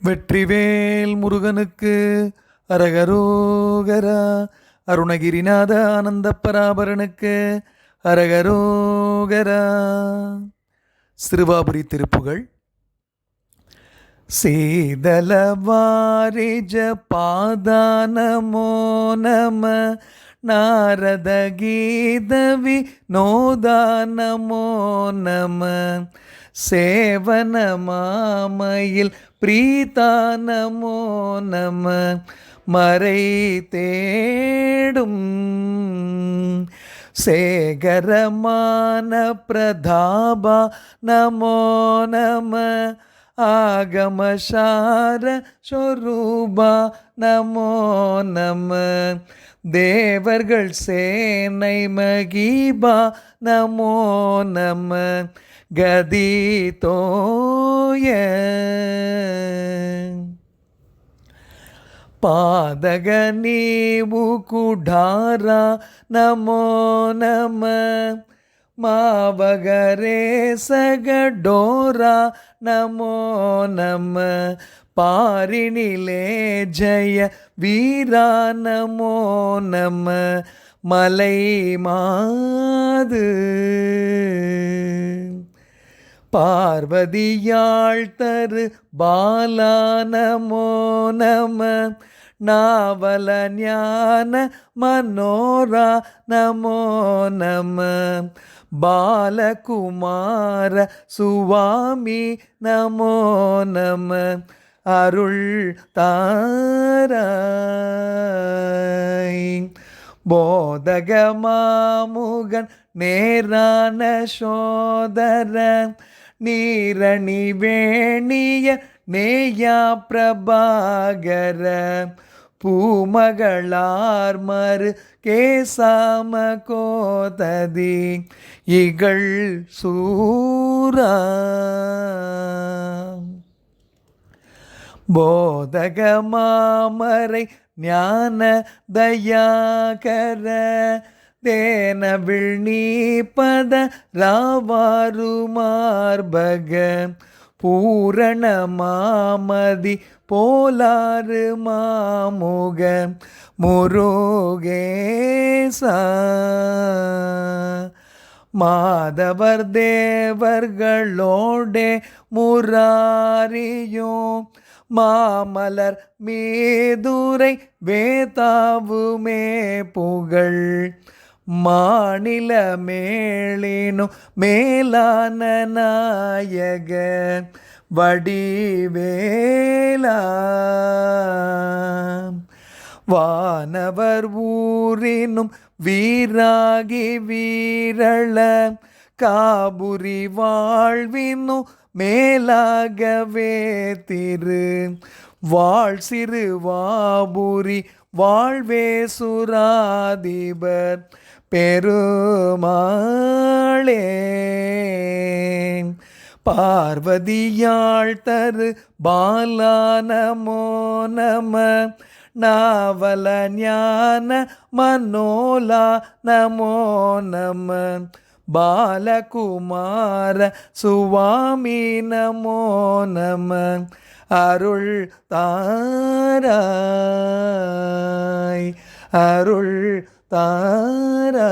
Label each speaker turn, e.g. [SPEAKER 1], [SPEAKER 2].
[SPEAKER 1] வெற்றிவேல் முருகனுக்கு அரகரோகரா. அருணகிரிநாத ஆனந்த பராபரனுக்கு அரகரோகரா. சிறுவாபுரி திருப்புகழ். சீதல வாரிஜ பாதானமோ நம. நாரத கீதவி நோதானமோ நம. சேவன மாமையில் பிரீதானமோ நம. மறை தேடும் சேகரமான பிரதாபா நமோ நம. ஆகமசார சொரூபா நமோ நம. தேவர்கள் சேனை மகீபா நமோ நம. கதி தோய பாதக நீவு குடாரா நமோ நம. மாவகரே சகடோரா நமோ நம. பாரினிலே ஜய வீரா நமோ நம. மலை மாது பார்வதியாள் தரு பாலா நமோ நம. நாவல ஞான மனோரா நமோ நம. பாலகுமார சுவாமி நமோ நம. அருள் தாராய் போதக மாமுகன் நேரான சோதர. நீரணி வேணிய நேயா பிரபாகர. பூமகளார் மறு கேசாம கோததி இகழ் சூரா. போதக மாமரை ஞான தயாகர. தேனவிழ் நீபத ராவாரு மார்பக. பூரண மாமதி போலாறு மாமுக முருகேசா. மாதவர் தேவர்களோடே முராரியோ. மாமலர் மீதுரை வேதாவுமே புகழ். மாநில மேளினும் மேலான நாயக வடிவேலா. வானவர் ஊரினும் வீராகி வீரள. காபுரி வாழ்வினும் மேலாகவே திரு. வாழ் சிறு வாபுரி வாழ்வே சுராதிபர் பெருமாளே. பார்வதியாள் தரு பாலா நமோ நம. நாவல ஞான மனோலா நமோ நம. பாலகுமார சுவாமி நமோ நம. அருள் தாராய் அருள் தாராய்.